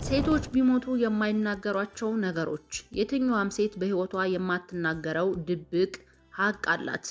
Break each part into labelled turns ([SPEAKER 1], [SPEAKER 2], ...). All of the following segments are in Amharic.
[SPEAKER 1] ሴቶች ቢሞቱ የማይናገሯቸው ነገሮች። የትኛዋም ሴት በህይወቷ የማትናገረው ድብቅ ሀቅ አላት።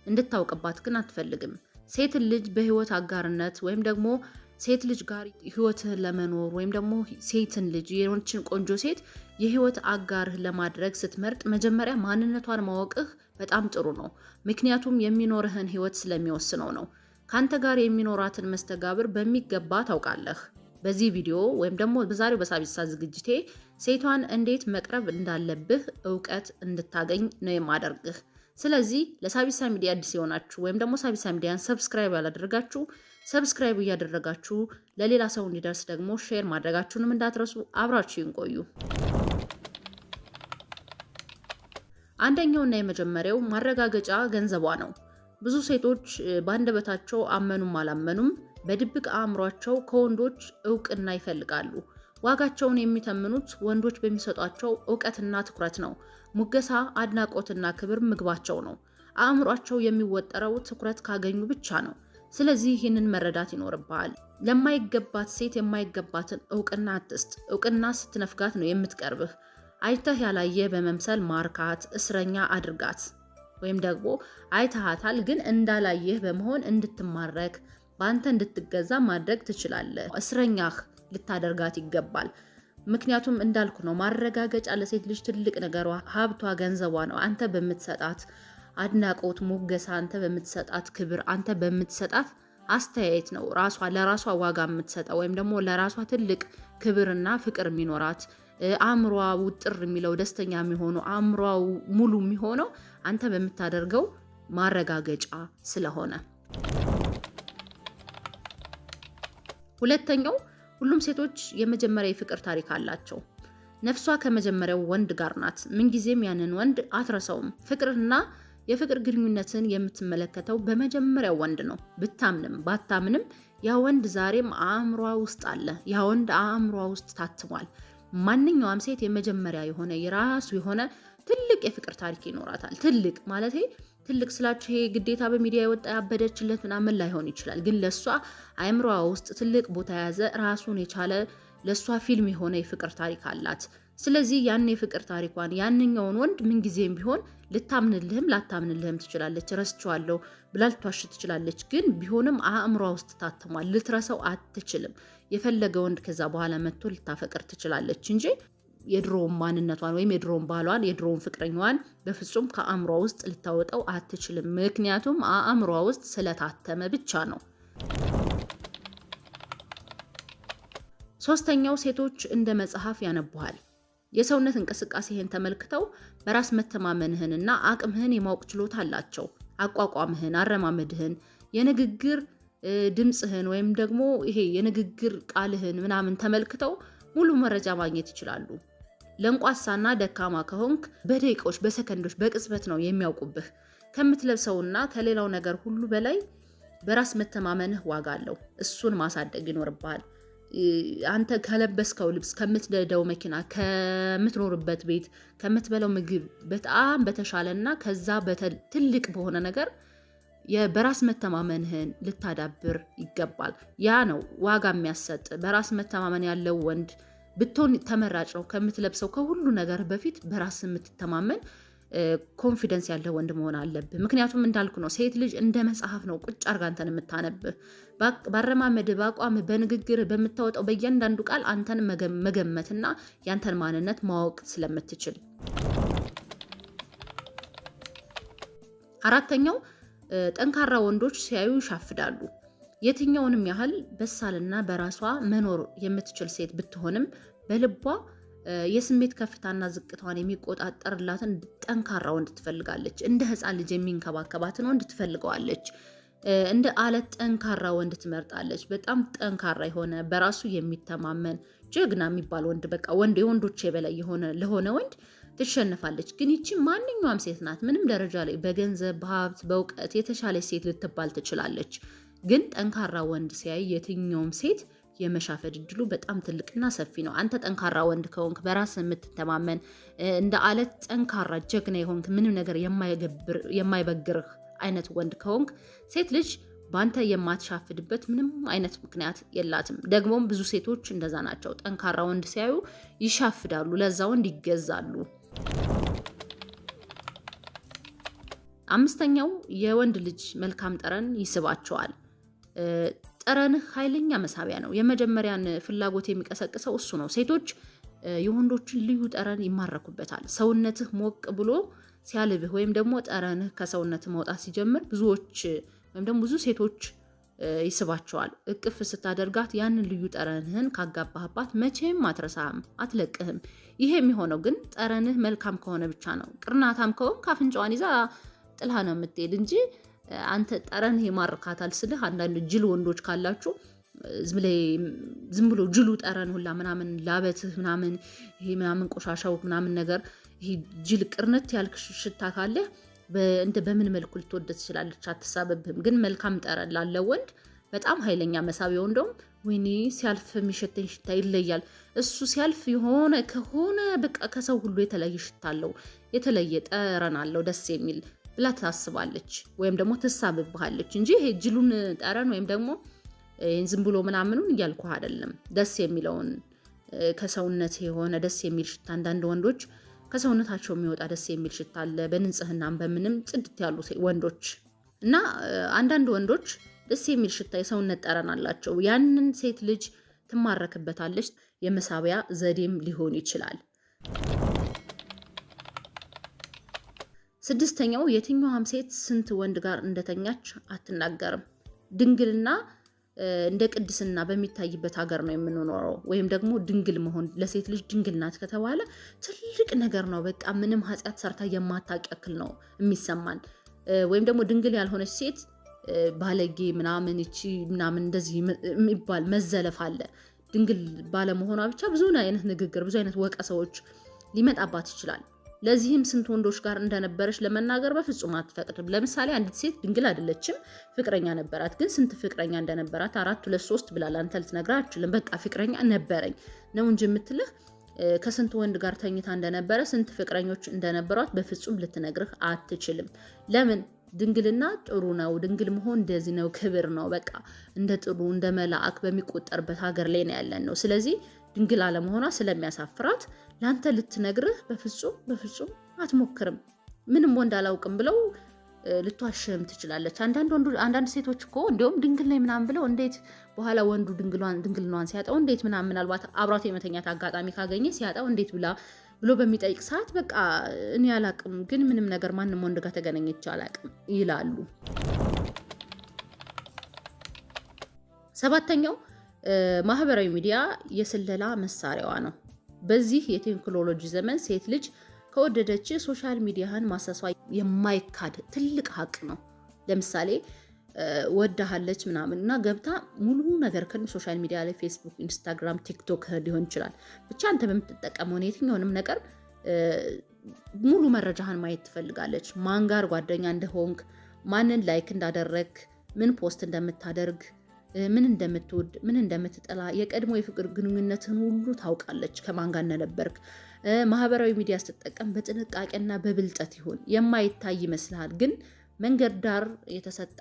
[SPEAKER 1] እንድታውቅባት ግን አትፈልግም። ሴት ልጅ በህይወት አጋርነት ወይም ደግሞ ሴት ልጅ ጋር ህይወትህን ለመኖር ወይም ደግሞ ሴትን ልጅ የሆነችን ቆንጆ ሴት የህይወት አጋርህ ለማድረግ ስትመርጥ መጀመሪያ ማንነቷን ማወቅህ በጣም ጥሩ ነው። ምክንያቱም የሚኖርህን ህይወት ስለሚወስነው ነው። ካንተ ጋር የሚኖራትን መስተጋብር በሚገባ ታውቃለህ። በዚህ ቪዲዮ ወይም ደግሞ በዛሬው በሳቢሳ ዝግጅቴ ሴቷን እንዴት መቅረብ እንዳለብህ እውቀት እንድታገኝ ነው የማደርግህ። ስለዚህ ለሳቢሳ ሚዲያ አዲስ የሆናችሁ ወይም ደግሞ ሳቢሳ ሚዲያን ሰብስክራይብ ያላደረጋችሁ ሰብስክራይብ እያደረጋችሁ ለሌላ ሰው እንዲደርስ ደግሞ ሼር ማድረጋችሁንም እንዳትረሱ። አብራችሁን ቆዩ። አንደኛውና የመጀመሪያው ማረጋገጫ ገንዘቧ ነው። ብዙ ሴቶች በአንደበታቸው አመኑም አላመኑም በድብቅ አእምሯቸው ከወንዶች እውቅና ይፈልጋሉ። ዋጋቸውን የሚተምኑት ወንዶች በሚሰጧቸው እውቀትና ትኩረት ነው። ሙገሳ፣ አድናቆትና ክብር ምግባቸው ነው። አእምሯቸው የሚወጠረው ትኩረት ካገኙ ብቻ ነው። ስለዚህ ይህንን መረዳት ይኖርብሃል። ለማይገባት ሴት የማይገባትን እውቅና አትስጥ። እውቅና ስትነፍጋት ነው የምትቀርብህ። አይተህ ያላየ በመምሰል ማርካት፣ እስረኛ አድርጋት። ወይም ደግሞ አይተሃታል ግን እንዳላየህ በመሆን እንድትማረክ በአንተ እንድትገዛ ማድረግ ትችላለህ። እስረኛህ ልታደርጋት ይገባል። ምክንያቱም እንዳልኩ ነው፣ ማረጋገጫ ለሴት ልጅ ትልቅ ነገሯ፣ ሀብቷ፣ ገንዘቧ ነው። አንተ በምትሰጣት አድናቆት፣ ሙገሳ፣ አንተ በምትሰጣት ክብር፣ አንተ በምትሰጣት አስተያየት ነው ለራሷ ዋጋ የምትሰጠው ወይም ደግሞ ለራሷ ትልቅ ክብርና ፍቅር የሚኖራት አእምሯ ውጥር የሚለው ደስተኛ የሚሆነው አእምሯ ሙሉ የሚሆነው አንተ በምታደርገው ማረጋገጫ ስለሆነ። ሁለተኛው ሁሉም ሴቶች የመጀመሪያ የፍቅር ታሪክ አላቸው። ነፍሷ ከመጀመሪያው ወንድ ጋር ናት። ምንጊዜም ያንን ወንድ አትረሳውም። ፍቅርና የፍቅር ግንኙነትን የምትመለከተው በመጀመሪያው ወንድ ነው። ብታምንም ባታምንም ያ ወንድ ዛሬም አእምሯ ውስጥ አለ። ያ ወንድ አእምሯ ውስጥ ታትሟል። ማንኛውም ሴት የመጀመሪያ የሆነ የራሱ የሆነ ትልቅ የፍቅር ታሪክ ይኖራታል። ትልቅ ማለት ትልቅ ስላችሁ ይሄ ግዴታ በሚዲያ የወጣ ያበደችለት ምናምን ላይሆን ይችላል። ግን ለሷ አእምሯ ውስጥ ትልቅ ቦታ የያዘ ራሱን የቻለ ለሷ ፊልም የሆነ የፍቅር ታሪክ አላት። ስለዚህ ያን የፍቅር ታሪኳን ያንኛውን ወንድ ምንጊዜም ቢሆን ልታምንልህም ላታምንልህም ትችላለች። ረስቸዋለሁ ብላ ልትዋሽ ትችላለች። ግን ቢሆንም አእምሯ ውስጥ ታትሟል። ልትረሳው አትችልም። የፈለገ ወንድ ከዛ በኋላ መጥቶ ልታፈቅር ትችላለች እንጂ የድሮውን ማንነቷን ወይም የድሮውን ባሏን የድሮውን ፍቅረኛዋን በፍጹም ከአእምሯ ውስጥ ልታወጣው አትችልም። ምክንያቱም አእምሯ ውስጥ ስለታተመ ብቻ ነው። ሶስተኛው ሴቶች እንደ መጽሐፍ ያነቡሃል። የሰውነት እንቅስቃሴህን ተመልክተው በራስ መተማመንህንና አቅምህን የማወቅ ችሎታ አላቸው። አቋቋምህን፣ አረማመድህን፣ የንግግር ድምጽህን ወይም ደግሞ ይሄ የንግግር ቃልህን ምናምን ተመልክተው ሙሉ መረጃ ማግኘት ይችላሉ። ለንቋሳና ደካማ ከሆንክ በደቂቃዎች፣ በሰከንዶች፣ በቅጽበት ነው የሚያውቁብህ። ከምትለብሰውና ከሌላው ነገር ሁሉ በላይ በራስ መተማመንህ ዋጋ አለው። እሱን ማሳደግ ይኖርብሃል። አንተ ከለበስከው ልብስ፣ ከምትነዳው መኪና፣ ከምትኖርበት ቤት፣ ከምትበላው ምግብ በጣም በተሻለና ከዛ ትልቅ በሆነ ነገር በራስ መተማመንህን ልታዳብር ይገባል። ያ ነው ዋጋ የሚያሰጥ። በራስ መተማመን ያለው ወንድ ብትሆን ተመራጭ ነው። ከምትለብሰው ከሁሉ ነገር በፊት በራስ የምትተማመን ኮንፊደንስ ያለው ወንድ መሆን አለብህ። ምክንያቱም እንዳልኩ ነው፣ ሴት ልጅ እንደ መጽሐፍ ነው ቁጭ አርጋ አንተን የምታነብህ። ባረማመድ፣ በአቋም፣ በንግግር፣ በምታወጣው በእያንዳንዱ ቃል አንተን መገመትና ያንተን ማንነት ማወቅ ስለምትችል። አራተኛው ጠንካራ ወንዶች ሲያዩ ይሻፍዳሉ። የትኛውንም ያህል በሳልና በራሷ መኖር የምትችል ሴት ብትሆንም በልቧ የስሜት ከፍታና ዝቅታዋን የሚቆጣጠርላትን ጠንካራ ወንድ ትፈልጋለች። እንደ ሕፃን ልጅ የሚንከባከባትን ወንድ ትፈልገዋለች። እንደ አለት ጠንካራ ወንድ ትመርጣለች። በጣም ጠንካራ የሆነ በራሱ የሚተማመን ጀግና የሚባል ወንድ፣ በቃ ወንድ የወንዶች የበላይ ለሆነ ወንድ ትሸነፋለች። ግን ይቺ ማንኛውም ሴት ናት። ምንም ደረጃ ላይ በገንዘብ፣ በሀብት፣ በእውቀት የተሻለች ሴት ልትባል ትችላለች። ግን ጠንካራ ወንድ ሲያይ የትኛውም ሴት የመሻፈድ እድሉ በጣም ትልቅና ሰፊ ነው። አንተ ጠንካራ ወንድ ከሆንክ፣ በራስ የምትተማመን እንደ አለት ጠንካራ ጀግና የሆንክ፣ ምንም ነገር የማይበግርህ አይነት ወንድ ከሆንክ ሴት ልጅ ባንተ የማትሻፍድበት ምንም አይነት ምክንያት የላትም። ደግሞም ብዙ ሴቶች እንደዛ ናቸው። ጠንካራ ወንድ ሲያዩ ይሻፍዳሉ፣ ለዛ ወንድ ይገዛሉ። አምስተኛው የወንድ ልጅ መልካም ጠረን ይስባቸዋል። ጠረንህ ኃይለኛ መሳቢያ ነው። የመጀመሪያን ፍላጎት የሚቀሰቅሰው እሱ ነው። ሴቶች የወንዶችን ልዩ ጠረን ይማረኩበታል። ሰውነትህ ሞቅ ብሎ ሲያልብህ ወይም ደግሞ ጠረንህ ከሰውነትህ መውጣት ሲጀምር ብዙ ሴቶች ይስባቸዋል። እቅፍ ስታደርጋት ያንን ልዩ ጠረንህን ካጋባህባት መቼም አትረሳህም፣ አትለቅህም። ይሄ የሚሆነው ግን ጠረንህ መልካም ከሆነ ብቻ ነው። ቅርናታም ከሆንክ አፍንጫዋን ይዛ ጥላ ነው የምትሄድ እንጂ አንተ ጠረንህ ይማርካታል ስልህ አንዳንድ ጅል ወንዶች ካላችሁ ዝም ብሎ ጅሉ ጠረን ሁላ ምናምን ላበትህ ምናምን ይሄ ምናምን ቆሻሻው ምናምን ነገር ይሄ ጅል ቅርነት ያልክ ሽታ ካለ በምን መልኩ ልትወድ ትችላለች? አትሳበብህም። ግን መልካም ጠረን ላለው ወንድ በጣም ኃይለኛ መሳቢያው እንደውም ወይኔ ሲያልፍ የሚሸተኝ ሽታ ይለያል። እሱ ሲያልፍ ከሆነ በቃ ከሰው ሁሉ የተለየ ሽታ አለው፣ የተለየ ጠረን አለው ደስ የሚል ብላ ታስባለች ወይም ደግሞ ትሳብብሃለች እንጂ ይሄ ጅሉን ጠረን ወይም ደግሞ ዝም ብሎ ምናምኑን እያልኩህ አይደለም። ደስ የሚለውን ከሰውነት የሆነ ደስ የሚል ሽታ አንዳንድ ወንዶች ከሰውነታቸው የሚወጣ ደስ የሚል ሽታ አለ። በንጽህናም በምንም ጽድት ያሉ ወንዶች እና አንዳንድ ወንዶች ደስ የሚል ሽታ የሰውነት ጠረን አላቸው። ያንን ሴት ልጅ ትማረክበታለች። የመሳቢያ ዘዴም ሊሆን ይችላል። ስድስተኛው የትኛዋም ሴት ስንት ወንድ ጋር እንደተኛች አትናገርም። ድንግልና እንደ ቅድስና በሚታይበት ሀገር ነው የምንኖረው። ወይም ደግሞ ድንግል መሆን ለሴት ልጅ ድንግል ናት ከተባለ ትልቅ ነገር ነው። በቃ ምንም ኃጢአት ሰርታ የማታውቅ ያክል ነው የሚሰማን። ወይም ደግሞ ድንግል ያልሆነች ሴት ባለጌ ምናምን እቺ ምናምን እንደዚህ የሚባል መዘለፍ አለ። ድንግል ባለመሆኗ ብቻ ብዙ አይነት ንግግር፣ ብዙ አይነት ወቀሳዎች ሊመጣባት ይችላል። ለዚህም ስንት ወንዶች ጋር እንደነበረች ለመናገር በፍጹም አትፈቅድም። ለምሳሌ አንዲት ሴት ድንግል አይደለችም፣ ፍቅረኛ ነበራት። ግን ስንት ፍቅረኛ እንደነበራት 4 2 3 ብላ አንተ ልትነግር አትችልም። በቃ ፍቅረኛ ነበረኝ ነው እንጂ የምትልህ ከስንት ወንድ ጋር ተኝታ እንደነበረ ስንት ፍቅረኞች እንደነበሯት በፍጹም ልትነግርህ አትችልም። ለምን? ድንግልና ጥሩ ነው። ድንግል መሆን እንደዚህ ነው፣ ክብር ነው። በቃ እንደ ጥሩ እንደ መልአክ በሚቆጠርበት ሀገር ላይ ነው ያለን ነው። ስለዚህ ድንግል አለመሆኗ ስለሚያሳፍራት ለአንተ ልትነግርህ በፍጹም አትሞክርም። ምንም ወንድ አላውቅም ብለው ልትዋሽም ትችላለች። አንዳንድ ሴቶች እኮ እንዲሁም ድንግል ነኝ ምናምን ብለው እንዴት በኋላ ወንዱ ድንግልናዋን ሲያጣው እንዴት ምናልባት አብሯት የመተኛት አጋጣሚ ካገኘ ሲያጣው እንዴት ብሎ በሚጠይቅ ሰዓት በቃ እኔ አላቅም፣ ግን ምንም ነገር ማንም ወንድ ጋር ተገናኘች አላቅም ይላሉ። ሰባተኛው ማህበራዊ ሚዲያ የስለላ መሳሪያዋ ነው። በዚህ የቴክኖሎጂ ዘመን ሴት ልጅ ከወደደች ሶሻል ሚዲያን ማሰሷ የማይካድ ትልቅ ሀቅ ነው። ለምሳሌ ወዳሃለች ምናምን እና ገብታ ሙሉ ነገር ሶሻል ሚዲያ ላይ ፌስቡክ፣ ኢንስታግራም፣ ቲክቶክ ሊሆን ይችላል። ብቻ አንተ በምትጠቀመው የትኛውንም ነገር ሙሉ መረጃህን ማየት ትፈልጋለች። ማን ጋር ጓደኛ እንደሆንክ፣ ማንን ላይክ እንዳደረግ፣ ምን ፖስት እንደምታደርግ፣ ምን እንደምትወድ፣ ምን እንደምትጠላ፣ የቀድሞ የፍቅር ግንኙነትን ሁሉ ታውቃለች። ከማን ጋር እንደነበርክ። ማህበራዊ ሚዲያ ስትጠቀም በጥንቃቄና በብልጠት ይሁን። የማይታይ ይመስልሃል፣ ግን መንገድ ዳር የተሰጣ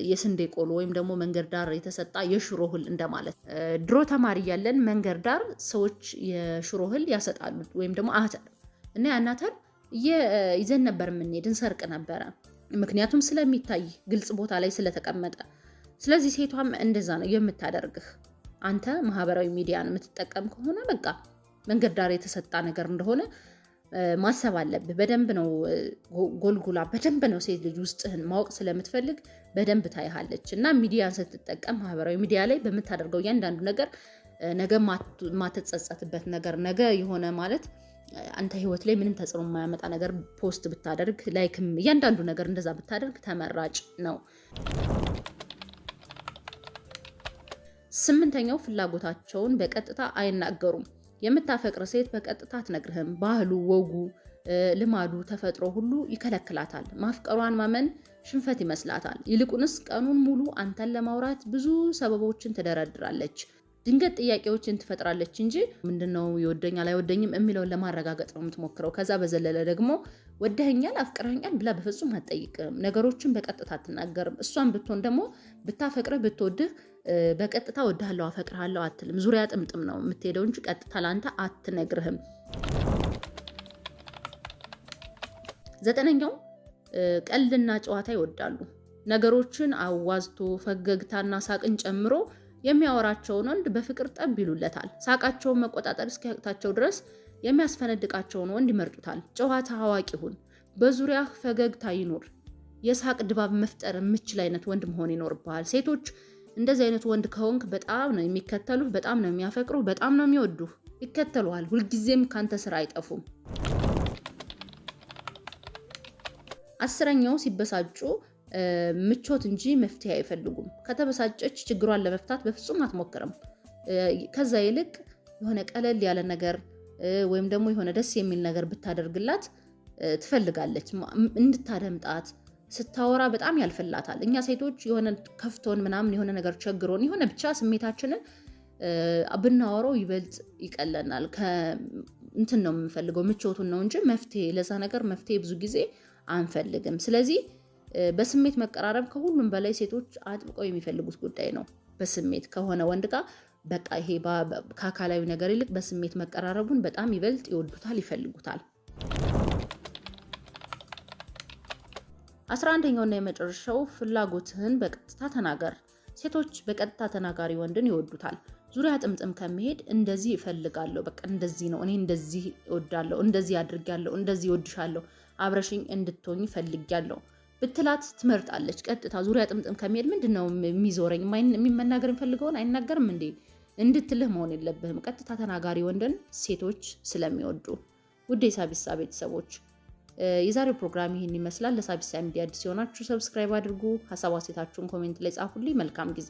[SPEAKER 1] የስንዴ ቆሎ ወይም ደግሞ መንገድ ዳር የተሰጣ የሽሮ እህል እንደማለት። ድሮ ተማሪ ያለን መንገድ ዳር ሰዎች የሽሮ እህል ያሰጣሉ ወይም ደግሞ አተር እና ያን አተር ይዘን ነበር የምንሄድ፣ እንሰርቅ ነበረ። ምክንያቱም ስለሚታይ ግልጽ ቦታ ላይ ስለተቀመጠ። ስለዚህ ሴቷም እንደዛ ነው የምታደርግህ። አንተ ማህበራዊ ሚዲያን የምትጠቀም ከሆነ በቃ መንገድ ዳር የተሰጣ ነገር እንደሆነ ማሰብ አለብህ። በደንብ ነው ጎልጉላ፣ በደንብ ነው ሴት ልጅ ውስጥህን ማወቅ ስለምትፈልግ በደንብ ታይሃለች። እና ሚዲያን ስትጠቀም ማህበራዊ ሚዲያ ላይ በምታደርገው እያንዳንዱ ነገር ነገ ማትጸጸትበት ነገር፣ ነገ የሆነ ማለት አንተ ህይወት ላይ ምንም ተጽዕኖ የማያመጣ ነገር ፖስት ብታደርግ፣ ላይክም እያንዳንዱ ነገር እንደዛ ብታደርግ ተመራጭ ነው። ስምንተኛው ፍላጎታቸውን በቀጥታ አይናገሩም። የምታፈቅር ሴት በቀጥታ አትነግርህም። ባህሉ፣ ወጉ፣ ልማዱ፣ ተፈጥሮ ሁሉ ይከለክላታል። ማፍቀሯን ማመን ሽንፈት ይመስላታል። ይልቁንስ ቀኑን ሙሉ አንተን ለማውራት ብዙ ሰበቦችን ትደረድራለች። ድንገት ጥያቄዎችን ትፈጥራለች እንጂ ምንድነው ይወደኛል አይወደኝም የሚለውን ለማረጋገጥ ነው የምትሞክረው። ከዛ በዘለለ ደግሞ ወደኸኛል አፍቅረኸኛል ብላ በፍጹም አትጠይቅም። ነገሮችን በቀጥታ አትናገርም። እሷን ብትሆን ደግሞ ብታፈቅርህ ብትወድህ በቀጥታ ወድሃለሁ አፈቅርሃለሁ አትልም። ዙሪያ ጥምጥም ነው የምትሄደው እንጂ ቀጥታ ላንተ አትነግርህም። 9ኛው ቀልድና ጨዋታ ይወዳሉ። ነገሮችን አዋዝቶ ፈገግታና ሳቅን ጨምሮ የሚያወራቸውን ወንድ በፍቅር ጠብ ይሉለታል። ሳቃቸውን መቆጣጠር እስኪያቅታቸው ድረስ የሚያስፈነድቃቸውን ወንድ ይመርጡታል። ጨዋታ አዋቂ ሁን፣ በዙሪያህ ፈገግታ ይኑር። የሳቅ ድባብ መፍጠር የምችል አይነት ወንድ መሆን ይኖርብሃል። ሴቶች እንደዚህ አይነት ወንድ ከሆንክ በጣም ነው የሚከተሉህ፣ በጣም ነው የሚያፈቅሩህ፣ በጣም ነው የሚወዱህ። ይከተሉሃል። ሁልጊዜም ካንተ ስራ አይጠፉም። 10ኛው ሲበሳጩ ምቾት እንጂ መፍትሄ አይፈልጉም። ከተበሳጨች ችግሯን ለመፍታት በፍጹም አትሞክርም። ከዛ ይልቅ የሆነ ቀለል ያለ ነገር ወይም ደግሞ የሆነ ደስ የሚል ነገር ብታደርግላት ትፈልጋለች። እንድታደምጣት ስታወራ በጣም ያልፍላታል። እኛ ሴቶች የሆነ ከፍቶን ምናምን የሆነ ነገር ቸግሮን የሆነ ብቻ ስሜታችንን ብናወራው ይበልጥ ይቀለናል። እንትን ነው የምንፈልገው ምቾቱን ነው እንጂ መፍትሄ ለዛ ነገር መፍትሄ ብዙ ጊዜ አንፈልግም። ስለዚህ በስሜት መቀራረብ ከሁሉም በላይ ሴቶች አጥብቀው የሚፈልጉት ጉዳይ ነው። በስሜት ከሆነ ወንድ ጋር በቃ ይሄ ከአካላዊ ነገር ይልቅ በስሜት መቀራረቡን በጣም ይበልጥ ይወዱታል፣ ይፈልጉታል። 11ኛውና የመጨረሻው ፍላጎትህን በቀጥታ ተናገር። ሴቶች በቀጥታ ተናጋሪ ወንድን ይወዱታል። ዙሪያ ጥምጥም ከመሄድ እንደዚህ እፈልጋለሁ፣ በቃ እንደዚህ ነው፣ እኔ እንደዚህ እወዳለሁ፣ እንደዚህ አድርጋለሁ፣ እንደዚህ እወድሻለሁ፣ አብረሽኝ እንድትሆኝ ፈልጊያለሁ ብትላት ትመርጣለች። ቀጥታ ዙሪያ ጥምጥም ከመሄድ ምንድነው የሚዞረኝ መናገር የሚፈልገውን አይናገርም እንዴ እንድትልህ መሆን የለብህም። ቀጥታ ተናጋሪ ወንድን ሴቶች ስለሚወዱ። ውድ የሳቢሳ ቤተሰቦች የዛሬው ፕሮግራም ይህን ይመስላል። ለሳቢሳ ሚዲያ አዲስ የሆናችሁ ሰብስክራይብ አድርጉ። ሀሳብ አስተያየታችሁን ኮሜንት ላይ ጻፉልኝ። መልካም ጊዜ